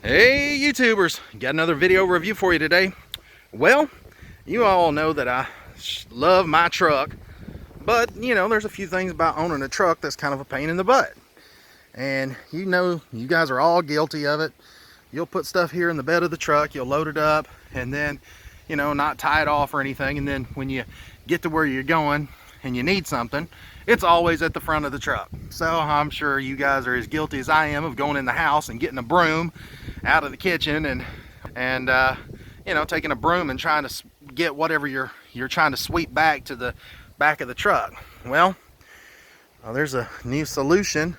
Hey YouTubers, got another video review for you today. Well, you all know that I love my truck, but you know there's a few things about owning a truck that's kind of a pain in the butt. And you know, you guys are all guilty of it. You'll put stuff here in the bed of the truck, you'll load it up, and then, you know, not tie it off or anything, and then when you get to where you're going and you need something, it's always at the front of the truck. So I'm sure you guys are as guilty as I am of going in the house and getting a broom out of the kitchen and you know, taking a broom and trying to get whatever you're trying to sweep back to the back of the truck. Well, there's a new solution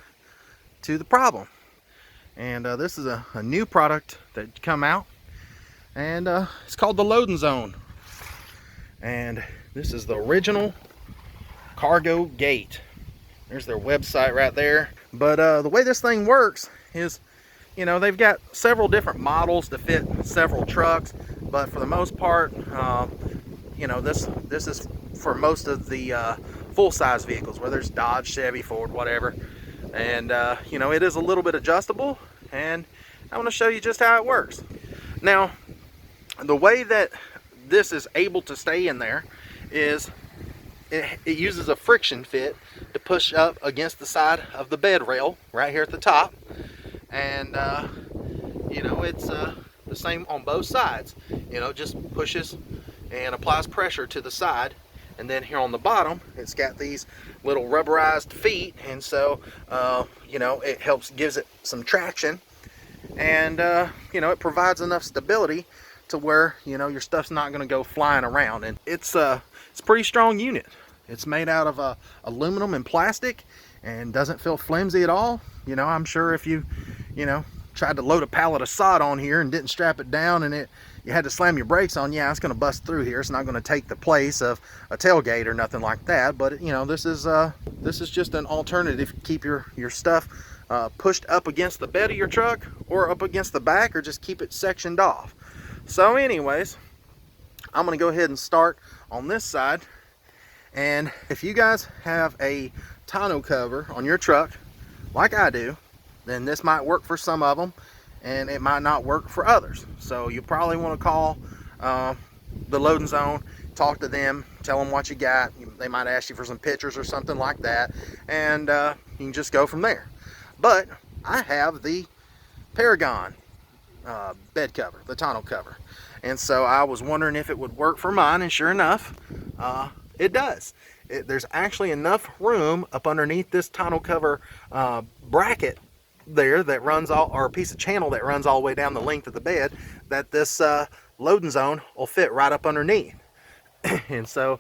to the problem, and this is a new product that come out, and it's called the Loading Zone, and this is the original cargo gate. There's their website right there. But the way this thing works is, you know, they've got several different models to fit several trucks, but for the most part, you know, this is for most of the full-size vehicles, whether it's Dodge, Chevy, Ford, whatever. And you know, it is a little bit adjustable, and I want to show you just how it works. Now, the way that this is able to stay in there is it uses a friction fit to push up against the side of the bed rail right here at the top, and you know, it's the same on both sides. You know, just pushes and applies pressure to the side, and then here on the bottom it's got these little rubberized feet, and so you know, it gives it some traction, and you know, it provides enough stability to where, you know, your stuff's not going to go flying around. And it's a pretty strong unit. It's made out of aluminum and plastic, and doesn't feel flimsy at all. You know, I'm sure if you know, tried to load a pallet of sod on here and didn't strap it down, and you had to slam your brakes on, yeah, it's going to bust through here. It's not going to take the place of a tailgate or nothing like that. But you know, this is just an alternative to keep your stuff pushed up against the bed of your truck, or up against the back, or just keep it sectioned off. So anyways, I'm going to go ahead and start on this side. And if you guys have a tonneau cover on your truck like I do, then this might work for some of them, and it might not work for others. So you probably want to call the Loading Zone, talk to them, tell them what you got. They might ask you for some pictures or something like that, and you can just go from there. But I have the Paragon bed cover, the tonneau cover, and so I was wondering if it would work for mine, and sure enough, it does. There's actually enough room up underneath this tonneau cover bracket there that runs all, or a piece of channel that runs all the way down the length of the bed, that this Loading Zone will fit right up underneath. And so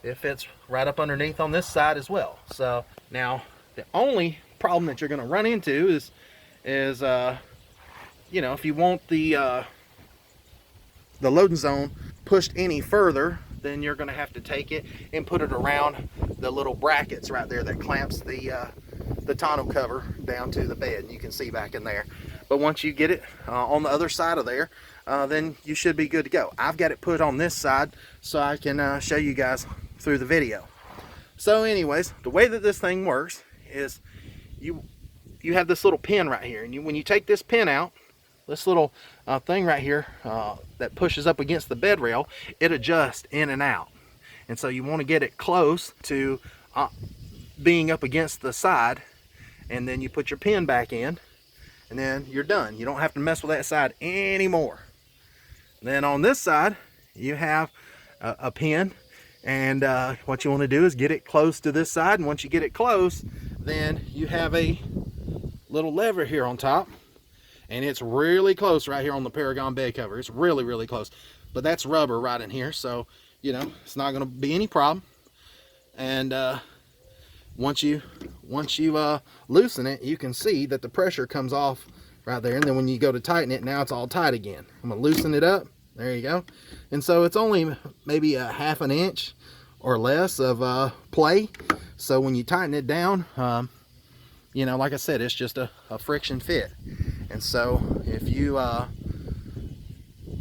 it fits right up underneath on this side as well. So now the only problem that you're going to run into is you know, if you want the Loading Zone pushed any further, then you're going to have to take it and put it around the little brackets right there that clamps the tonneau cover down to the bed. You can see back in there. But once you get it on the other side of there, then you should be good to go. I've got it put on this side so I can show you guys through the video. So anyways, the way that this thing works is you have this little pin right here, and when you take this pin out, this little thing right here that pushes up against the bed rail, it adjusts in and out. And so you want to get it close to being up against the side, and then you put your pin back in, and then you're done. You don't have to mess with that side anymore. Then on this side you have a pin, and what you want to do is get it close to this side, and once you get it close, then you have a little lever here on top, and it's really close right here on the Paragon bed cover. It's really, really close, but that's rubber right in here, so you know, it's not going to be any problem. And once you loosen it, you can see that the pressure comes off right there, and then when you go to tighten it, now it's all tight again. I'm going to loosen it up. There you go. And so it's only maybe a ½ an inch or less of play. So when you tighten it down, you know, like I said, it's just a friction fit. And so if you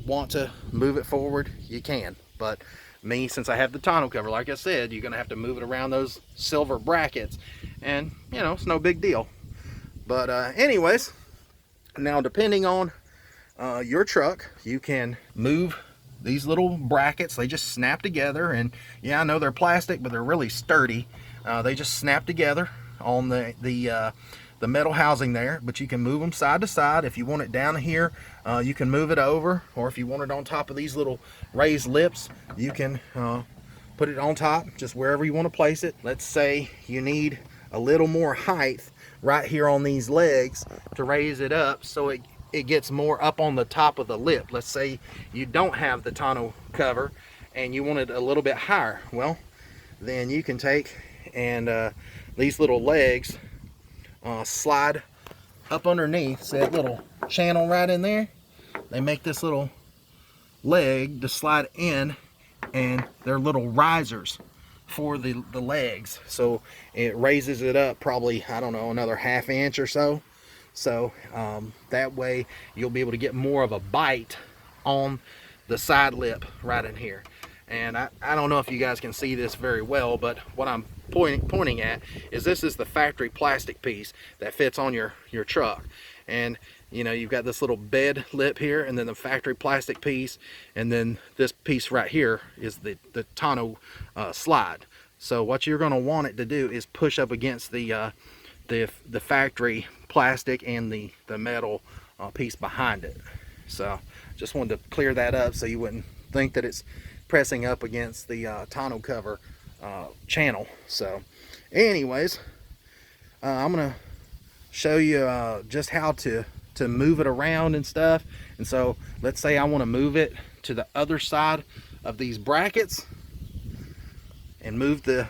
want to move it forward, you can. But me, since I have the tonneau cover, like I said, you're going to have to move it around those silver brackets. And, you know, it's no big deal. But anyways, Now, depending on your truck, you can move these little brackets. They just snap together, and yeah, I know they're plastic, but they're really sturdy. They just snap together on the metal housing there, but you can move them side to side. If you want it down here, you can move it over, or if you want it on top of these little raised lips, you can put it on top, just wherever you want to place it. Let's say you need a little more height right here on these legs to raise it up so it gets more up on the top of the lip. Let's say you don't have the tonneau cover and you want it a little bit higher. Well, then you can take and these little legs slide up underneath. See that little channel right in there? They make this little leg to slide in, and they're little risers for the legs, so it raises it up probably, I don't know, another ½ inch or so. So that way you'll be able to get more of a bite on the side lip right in here. And I don't know if you guys can see this very well, but what I'm pointing at is this is the factory plastic piece that fits on your truck. And you know, you've got this little bed lip here, and then the factory plastic piece, and then this piece right here is the tonneau slide. So what you're going to want it to do is push up against the factory plastic and the metal piece behind it. So just wanted to clear that up so you wouldn't think that it's pressing up against the tonneau cover channel. So anyways, I'm gonna show you just how to move it around and stuff. And so let's say I want to move it to the other side of these brackets and move the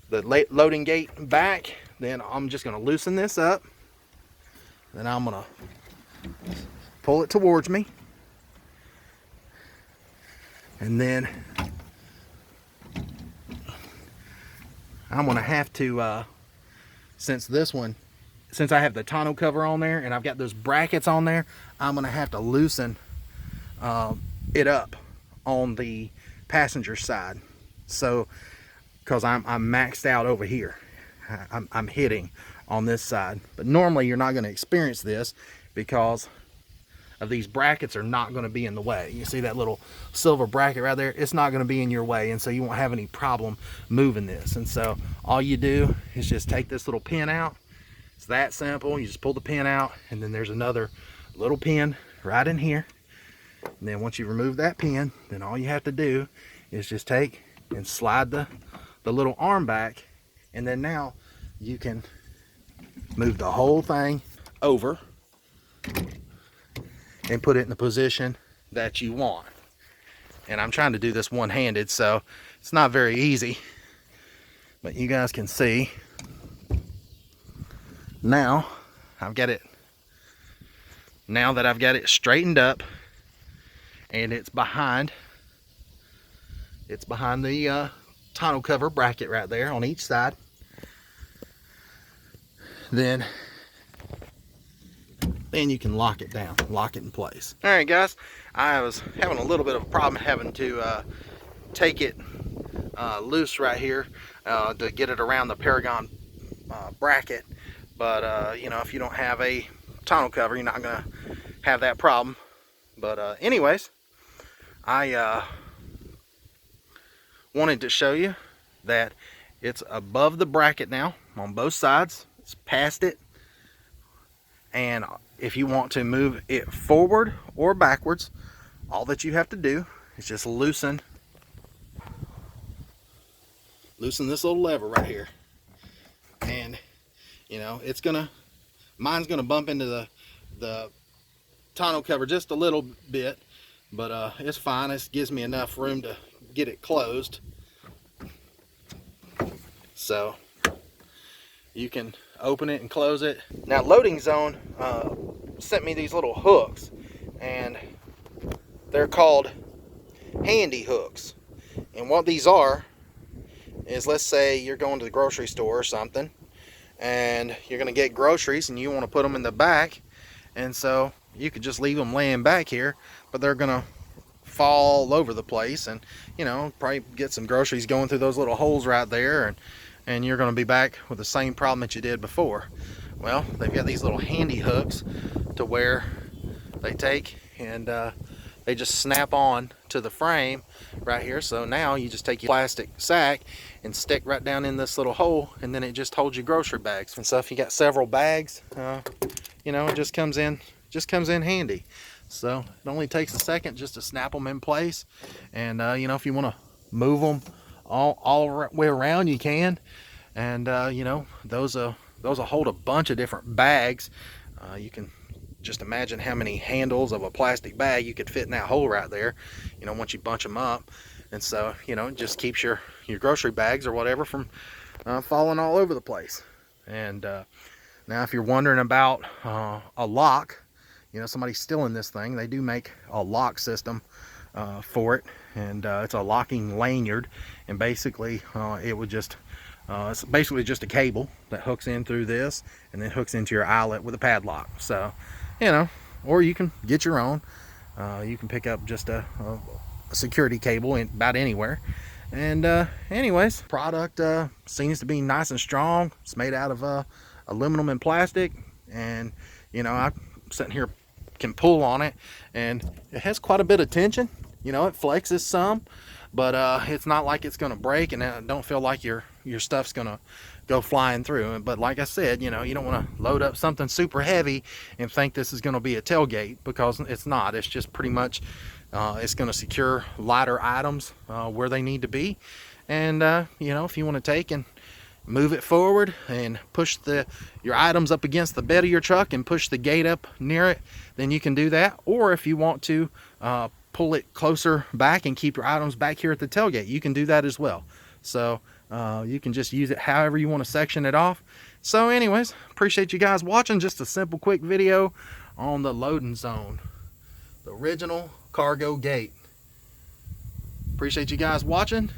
loading gate back. Then I'm just going to loosen this up. Then I'm going to pull it towards me, and then I'm going to have to since I have the tonneau cover on there and I've got those brackets on there, I'm going to have to loosen it up on the passenger side. So, because I'm maxed out over here, I'm hitting on this side. But normally you're not going to experience this because of these brackets are not going to be in the way. You see that little silver bracket right there? It's not going to be in your way, and so you won't have any problem moving this. And so all you do is just take this little pin out. It's that simple. You just pull the pin out, and then there's another little pin right in here. And then once you remove that pin, then all you have to do is just take and slide the little arm back, and then now you can move the whole thing over and put it in the position that you want. And I'm trying to do this one-handed, so it's not very easy, but you guys can see now I've got it. Now that I've got it straightened up and it's behind the tonneau cover bracket right there on each side, then you can lock it down, lock it in place. All right, guys, I was having a little bit of a problem having to take it loose right here to get it around the Paragon bracket. But you know, if you don't have a tonneau cover, you're not gonna have that problem. But anyways, I wanted to show you that it's above the bracket now on both sides. It's past it, and if you want to move it forward or backwards, all that you have to do is just loosen this little lever right here, and you know, mine's gonna bump into the tonneau cover just a little bit, but it's fine. It gives me enough room to get it closed. So you can open it and close it. Now, Loading Zone sent me these little hooks, and they're called handy hooks. And what these are is, let's say you're going to the grocery store or something, and you're going to get groceries and you want to put them in the back, and so you could just leave them laying back here, but they're going to fall all over the place, and you know, probably get some groceries going through those little holes right there, and you're going to be back with the same problem that you did before. well, they've got these little handy hooks to where they take and they just snap on to the frame right here. So now you just take your plastic sack and stick right down in this little hole, and then it just holds your grocery bags. And so if you got several bags, you know, it just comes in handy. So it only takes a second just to snap them in place. And you know, if you want to move them all way around, you can. And you know, those will hold a bunch of different bags. You can just imagine how many handles of a plastic bag you could fit in that hole right there, you know, once you bunch them up. And so, you know, it just keeps your grocery bags or whatever from falling all over the place. And now if you're wondering about a lock, you know, somebody's stealing this thing, they do make a lock system for it. And it's a locking lanyard, and basically it would just it's basically just a cable that hooks in through this and then hooks into your eyelet with a padlock. So, you know, or you can get your own. You can pick up just a security cable in about anywhere. And anyways, product seems to be nice and strong. It's made out of aluminum and plastic, and you know, I'm sitting here, can pull on it, and it has quite a bit of tension. You know, it flexes some, but it's not like it's gonna break, and I don't feel like your stuff's gonna go flying through. But like I said, you know, you don't want to load up something super heavy and think this is going to be a tailgate, because it's not. It's just pretty much it's going to secure lighter items where they need to be. And you know, if you want to take and move it forward and push your items up against the bed of your truck and push the gate up near it, then you can do that. Or if you want to pull it closer back and keep your items back here at the tailgate, you can do that as well. So you can just use it however you want to section it off. So anyways, appreciate you guys watching. Just a simple quick video on the Loading Zone, the original cargo gate. Appreciate you guys watching.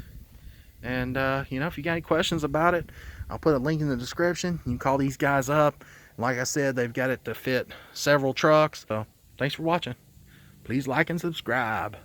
And you know, if you got any questions about it, I'll put a link in the description. You can call these guys up. Like I said, they've got it to fit several trucks. So thanks for watching. Please like and subscribe.